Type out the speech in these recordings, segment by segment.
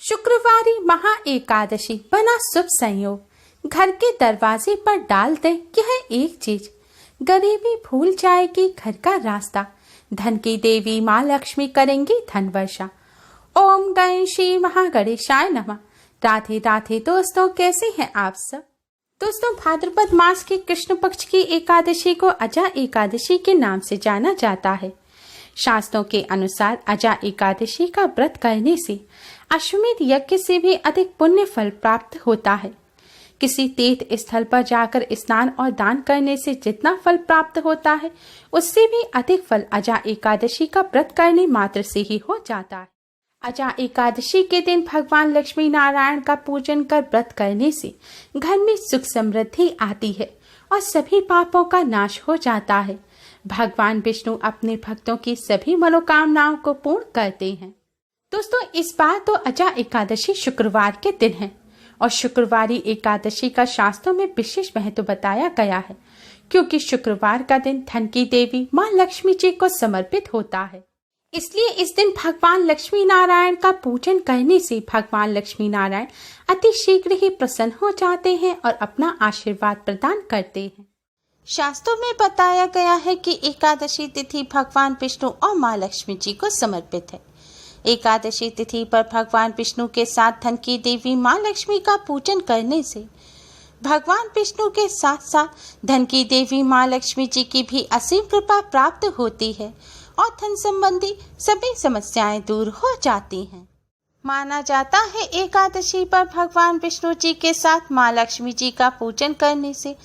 शुक्रवारी महा एकादशी बना शुभ संयोग। घर के दरवाजे पर डाल दे यह एक चीज, गरीबी भूल जाएगी घर का रास्ता। धन की देवी माँ लक्ष्मी करेंगी धन वर्षा। ओम गणेशी महागणेशाय नमः। राधे राधे दोस्तों, कैसे हैं आप सब। दोस्तों, भाद्रपद मास के कृष्ण पक्ष की एकादशी को अजा एकादशी के नाम से जाना जाता है। शास्त्रों के अनुसार अजा एकादशी का व्रत करने से अश्वमेध यज्ञ से भी अधिक पुण्य फल प्राप्त होता है। किसी तीर्थ स्थल पर जाकर स्नान और दान करने से जितना फल प्राप्त होता है, उससे भी अधिक फल अजा एकादशी का व्रत करने मात्र से ही हो जाता है। अजा एकादशी के दिन भगवान लक्ष्मी नारायण का पूजन कर व्रत करने से घर में सुख समृद्धि आती है और सभी पापों का नाश हो जाता है। भगवान विष्णु अपने भक्तों की सभी मनोकामनाओं को पूर्ण करते हैं। दोस्तों, इस बार तो अजा एकादशी शुक्रवार के दिन है और शुक्रवारी एकादशी का शास्त्रों में विशेष महत्व बताया गया है, क्योंकि शुक्रवार का दिन धन की देवी माँ लक्ष्मी जी को समर्पित होता है। इसलिए इस दिन भगवान लक्ष्मी नारायण का पूजन करने से भगवान लक्ष्मी नारायण अति शीघ्र ही प्रसन्न हो जाते हैं और अपना आशीर्वाद प्रदान करते हैं। शास्त्रों में बताया गया है कि एकादशी तिथि भगवान विष्णु और माँ लक्ष्मी जी को समर्पित है। एकादशी तिथि पर भगवान विष्णु के साथ धन की देवी माँ लक्ष्मी का पूजन करने से भगवान विष्णु के साथ साथ धन की देवी माँ लक्ष्मी जी की भी असीम कृपा प्राप्त होती है और धन संबंधी सभी समस्याएं दूर हो जाती हैं। माना जाता है एकादशी पर भगवान विष्णु जी के साथ माँ लक्ष्मी जी का पूजन करने से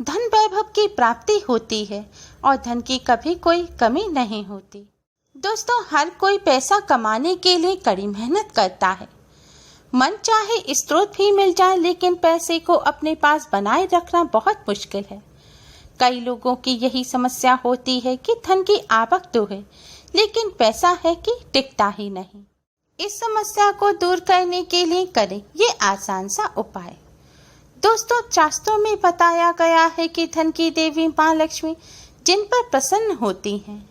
धन वैभव की प्राप्ति होती है और धन की कभी कोई कमी नहीं होती। दोस्तों, हर कोई पैसा कमाने के लिए कड़ी मेहनत करता है। मन चाहे स्रोत भी मिल जाए, लेकिन पैसे को अपने पास बनाए रखना बहुत मुश्किल है। कई लोगों की यही समस्या होती है कि धन की आवक तो है, लेकिन पैसा है कि टिकता ही नहीं। इस समस्या को दूर करने के लिए करें ये आसान सा उपाय। दोस्तों, शास्त्रों में बताया गया है कि धन की देवी माँ लक्ष्मी जिन पर प्रसन्न होती हैं,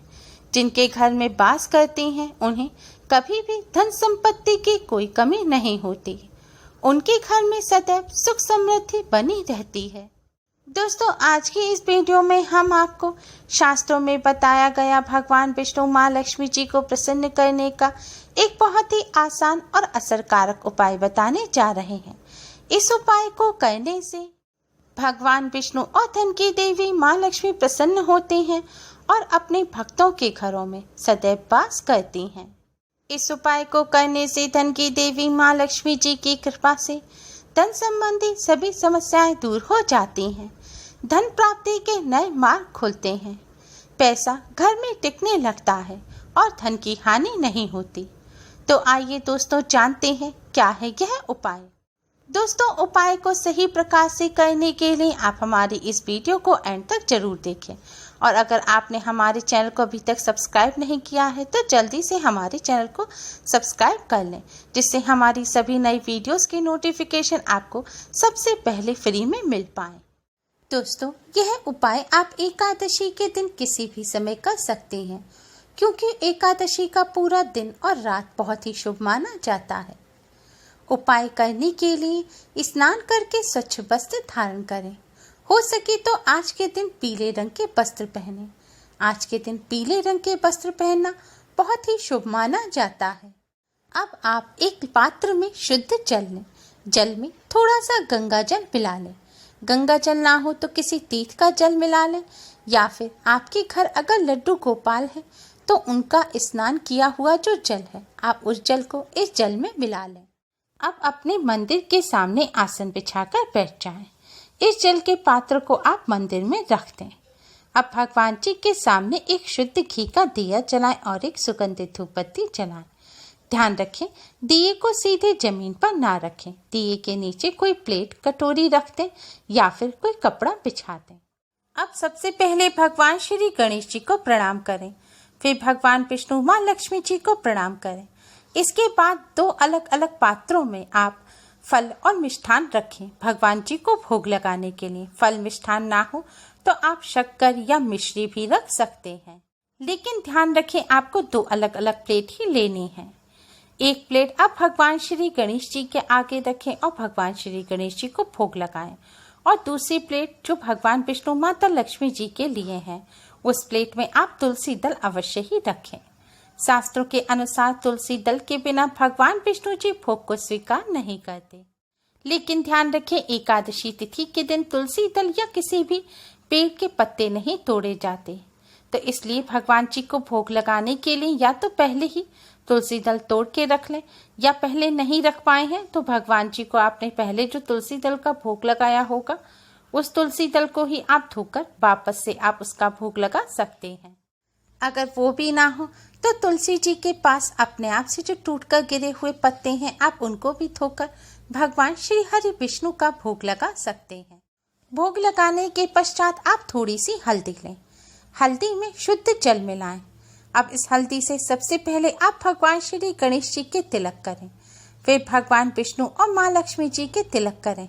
जिनके घर में वास करती हैं, उन्हें कभी भी धन संपत्ति की कोई कमी नहीं होती। उनके घर में सदैव सुख समृद्धि बनी रहती है। दोस्तों, आज की इस वीडियो में हम आपको शास्त्रों में बताया गया भगवान विष्णु माँ लक्ष्मी जी को प्रसन्न करने का एक बहुत ही आसान और असरकारक उपाय बताने जा रहे हैं। इस उपाय को करने से भगवान विष्णु और धन की देवी माँ लक्ष्मी प्रसन्न होते हैं और अपने भक्तों के घरों में सदैव वास करती हैं। इस उपाय को करने से धन की देवी माँ लक्ष्मी जी की कृपा से धन संबंधी सभी समस्याएं दूर हो जाती हैं। धन प्राप्ति के नए मार्ग खुलते हैं। पैसा घर में टिकने लगता है और धन की हानि नहीं होती। तो आइए दोस्तों, जानते हैं क्या है यह उपाय। दोस्तों, उपाय को सही प्रकार से करने के लिए आप हमारी इस वीडियो को एंड तक जरूर देखें और अगर आपने हमारे चैनल को अभी तक सब्सक्राइब नहीं किया है तो जल्दी से हमारे चैनल को सब्सक्राइब कर लें, जिससे हमारी सभी नई वीडियोस की नोटिफिकेशन आपको सबसे पहले फ्री में मिल पाए। दोस्तों, यह उपाय आप एकादशी के दिन किसी भी समय कर सकते हैं, क्योंकि एकादशी का पूरा दिन और रात बहुत ही शुभ माना जाता है। उपाय करने के लिए स्नान करके स्वच्छ वस्त्र धारण करें। हो सके तो आज के दिन पीले रंग के वस्त्र पहनें। आज के दिन पीले रंग के वस्त्र पहनना बहुत ही शुभ माना जाता है। अब आप एक पात्र में शुद्ध जल लें। जल में थोड़ा सा गंगा जल मिला लें। गंगा जल ना हो तो किसी तीर्थ का जल मिला लें, या फिर आपके घर अगर लड्डू गोपाल है तो उनका स्नान किया हुआ जो जल है, आप उस जल को इस जल में मिला लें। अब अपने मंदिर के सामने आसन बिछाकर बैठ जाएं। इस जल के पात्र को आप मंदिर में रख दें। अब भगवान जी के सामने एक शुद्ध घी का दिया जलाएं और एक सुगंधित धूपबत्ती जलाएं। ध्यान रखें, दिए को सीधे जमीन पर ना रखें। दिए के नीचे कोई प्लेट कटोरी रख दें या फिर कोई कपड़ा बिछा दें। अब सबसे पहले भगवान श्री गणेश जी को प्रणाम करें, फिर भगवान विष्णु माँ लक्ष्मी जी को प्रणाम करें। इसके बाद दो अलग अलग पात्रों में आप फल और मिष्ठान रखें भगवान जी को भोग लगाने के लिए। फल मिष्ठान ना हो तो आप शक्कर या मिश्री भी रख सकते हैं, लेकिन ध्यान रखें आपको दो अलग अलग प्लेट ही लेनी है। एक प्लेट अब भगवान श्री गणेश जी के आगे रखें और भगवान श्री गणेश जी को भोग लगाएं। और दूसरी प्लेट जो भगवान विष्णु माता लक्ष्मी जी के लिए है, उस प्लेट में आप तुलसी दल अवश्य ही रखें। शास्त्रों के अनुसार तुलसी दल के बिना भगवान विष्णु जी भोग को स्वीकार नहीं करते। लेकिन ध्यान रखें, एकादशी तिथि के दिन तुलसी दल या किसी भी पेड़ के पत्ते नहीं तोड़े जाते। तो इसलिए भगवान जी को भोग लगाने के लिए या तो पहले ही तुलसी दल तोड़ के रख लें, या पहले नहीं रख पाए हैं तो भगवान जी को आपने पहले जो तुलसी दल का भोग लगाया होगा, उस तुलसी दल को ही आप धोकर वापस से आप उसका भोग लगा सकते हैं। अगर वो भी ना हो तो तुलसी जी के पास अपने आप से जो टूटकर गिरे हुए पत्ते हैं, आप उनको भी धोकर भगवान श्री हरि विष्णु का भोग लगा सकते हैं। भोग लगाने के पश्चात आप थोड़ी सी हल्दी लें, हल्दी में शुद्ध जल मिलाएं। अब इस हल्दी से सबसे पहले आप भगवान श्री गणेश जी के तिलक करें, फिर भगवान विष्णु और माँ लक्ष्मी जी के तिलक करें।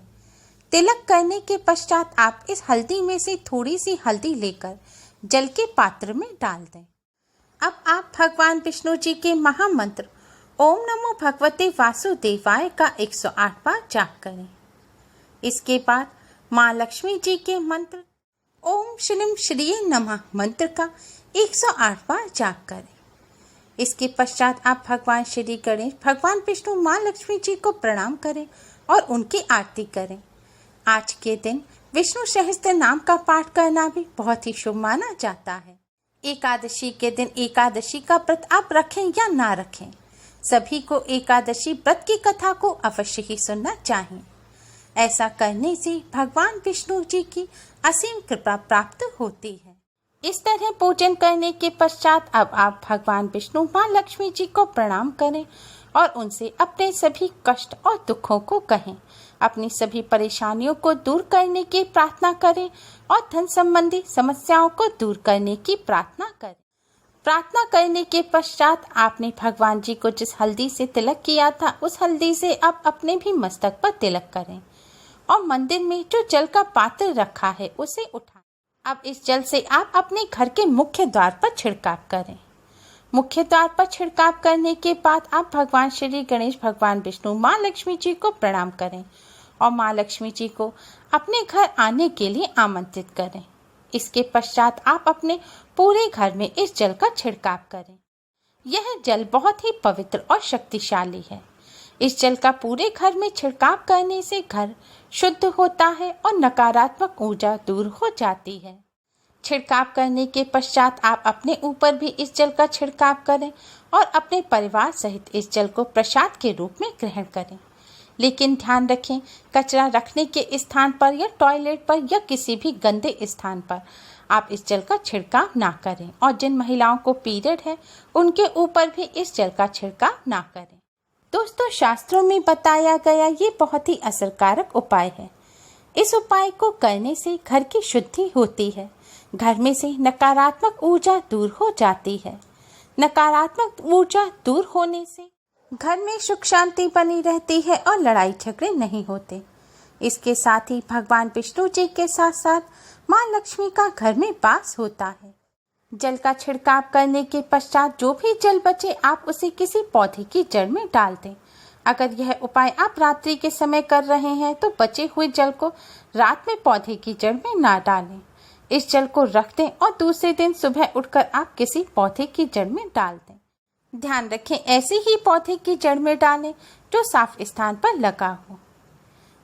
तिलक करने के पश्चात आप इस हल्दी में से थोड़ी सी हल्दी लेकर जल के पात्र में डाल दें। अब आप भगवान विष्णु जी के महामंत्र ओम नमो भगवते वासुदेवाय का 108 बार जाप करें। इसके बाद माँ लक्ष्मी जी के मंत्र ओम श्रीम श्रीये नमः मंत्र का 108 बार जाप करें। इसके पश्चात आप भगवान श्री गणेश, भगवान विष्णु, माँ लक्ष्मी जी को प्रणाम करें और उनकी आरती करें। आज के दिन विष्णु सहस्त्र नाम का पाठ करना भी बहुत ही शुभ माना जाता है। एकादशी के दिन एकादशी का व्रत आप रखें या ना रखें, सभी को एकादशी व्रत की कथा को अवश्य ही सुनना चाहिए। ऐसा करने से भगवान विष्णु जी की असीम कृपा प्राप्त होती है। इस तरह पूजन करने के पश्चात अब आप भगवान विष्णु, माँ लक्ष्मी जी को प्रणाम करें और उनसे अपने सभी कष्ट और दुखों को कहें, अपनी सभी परेशानियों को दूर करने की प्रार्थना करें और धन संबंधी समस्याओं को दूर करने की प्रार्थना करें। प्रार्थना करने के पश्चात आपने भगवान जी को जिस हल्दी से तिलक किया था, उस हल्दी से आप अपने भी मस्तक पर तिलक करें और मंदिर में जो जल का पात्र रखा है उसे उठाएं। अब इस जल से आप अपने घर के मुख्य द्वार पर छिड़काव करें। मुख्य द्वार पर छिड़काव करने के बाद आप भगवान श्री गणेश, भगवान विष्णु, माँ लक्ष्मी जी को प्रणाम करें और माँ लक्ष्मी जी को अपने घर आने के लिए आमंत्रित करें। इसके पश्चात आप अपने पूरे घर में इस जल का छिड़काव करें। यह जल बहुत ही पवित्र और शक्तिशाली है। इस जल का पूरे घर में छिड़काव करने से घर शुद्ध होता है और नकारात्मक ऊर्जा दूर हो जाती है। छिड़काव करने के पश्चात आप अपने ऊपर भी इस जल का छिड़काव करें और अपने परिवार सहित इस जल को प्रसाद के रूप में ग्रहण करें। लेकिन ध्यान रखें, कचरा रखने के स्थान पर या टॉयलेट पर या किसी भी गंदे स्थान पर आप इस जल का छिड़काव ना करें और जिन महिलाओं को पीरियड है उनके ऊपर भी इस जल का छिड़काव ना करें। दोस्तों, शास्त्रों में बताया गया ये बहुत ही असरकारक उपाय है। इस उपाय को करने से घर की शुद्धि होती है, घर में से नकारात्मक ऊर्जा दूर हो जाती है। नकारात्मक ऊर्जा दूर होने से घर में सुख शांति बनी रहती है और लड़ाई झगड़े नहीं होते। इसके साथ ही भगवान विष्णु जी के साथ साथ माँ लक्ष्मी का घर में वास होता है। जल का छिड़काव करने के पश्चात जो भी जल बचे आप उसे किसी पौधे की जड़ में डाल दें। अगर यह उपाय आप रात्रि के समय कर रहे हैं तो बचे हुए जल को रात में पौधे की जड़ में ना डालें। इस जल को रख दें और दूसरे दिन सुबह उठकर आप किसी पौधे की जड़ में डाल दें। ध्यान रखें, ऐसे ही पौधे की जड़ में डालें जो साफ स्थान पर लगा हो।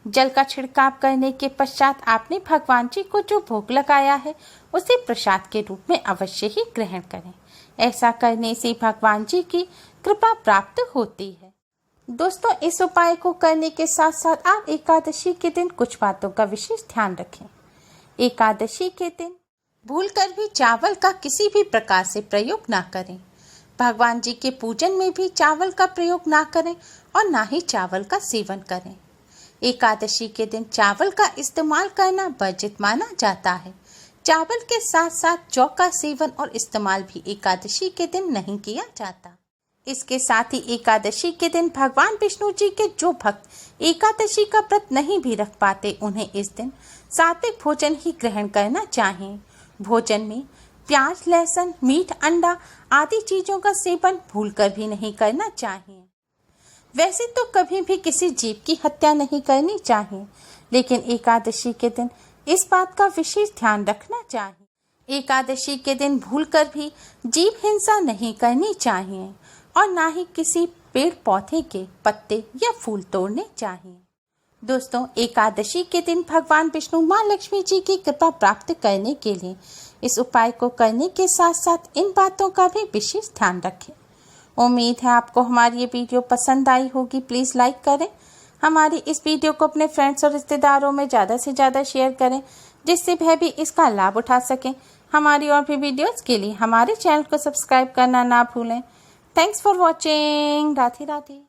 जल का छिड़काव करने के पश्चात आपने भगवान जी को जो भोग लगाया है उसे प्रसाद के रूप में अवश्य ही ग्रहण करें। ऐसा करने से भगवान जी की कृपा प्राप्त होती है। दोस्तों, इस उपाय को करने के साथ साथ आप एकादशी के दिन कुछ बातों का विशेष ध्यान रखें। एकादशी के दिन भूलकर भी चावल का किसी भी प्रकार से प्रयोग ना करें। भगवान जी के पूजन में भी चावल का प्रयोग ना करें और ना ही चावल का सेवन करें। एकादशी के दिन चावल का इस्तेमाल करना वर्जित माना जाता है। चावल के साथ साथ जौ का सेवन और इस्तेमाल भी एकादशी के दिन नहीं किया जाता। इसके साथ ही एकादशी के दिन भगवान विष्णु जी के जो भक्त एकादशी का व्रत नहीं भी रख पाते, उन्हें इस दिन सात्विक भोजन ही ग्रहण करना चाहिए। भोजन में प्याज, लहसुन, मीट, अंडा आदि चीजों का सेवन भूलकर भी नहीं करना चाहिए। वैसे तो कभी भी किसी जीव की हत्या नहीं करनी चाहिए, लेकिन एकादशी के दिन इस बात का विशेष ध्यान रखना चाहिए। एकादशी के दिन भूलकर भी जीव हिंसा नहीं करनी चाहिए और ना ही किसी पेड़ पौधे के पत्ते या फूल तोड़ने चाहिए। दोस्तों, एकादशी के दिन भगवान विष्णु माँ लक्ष्मी जी की कृपा प्राप्त करने के लिए इस उपाय को करने के साथ साथ इन बातों का भी विशेष ध्यान रखें। उम्मीद है आपको हमारी ये वीडियो पसंद आई होगी। प्लीज़ लाइक करें, हमारी इस वीडियो को अपने फ्रेंड्स और रिश्तेदारों में ज़्यादा से ज़्यादा शेयर करें, जिससे वह भी इसका लाभ उठा सकें। हमारी और भी वीडियोज़ के लिए हमारे चैनल को सब्सक्राइब करना ना भूलें। Thanks for watching. Radhe Radhe.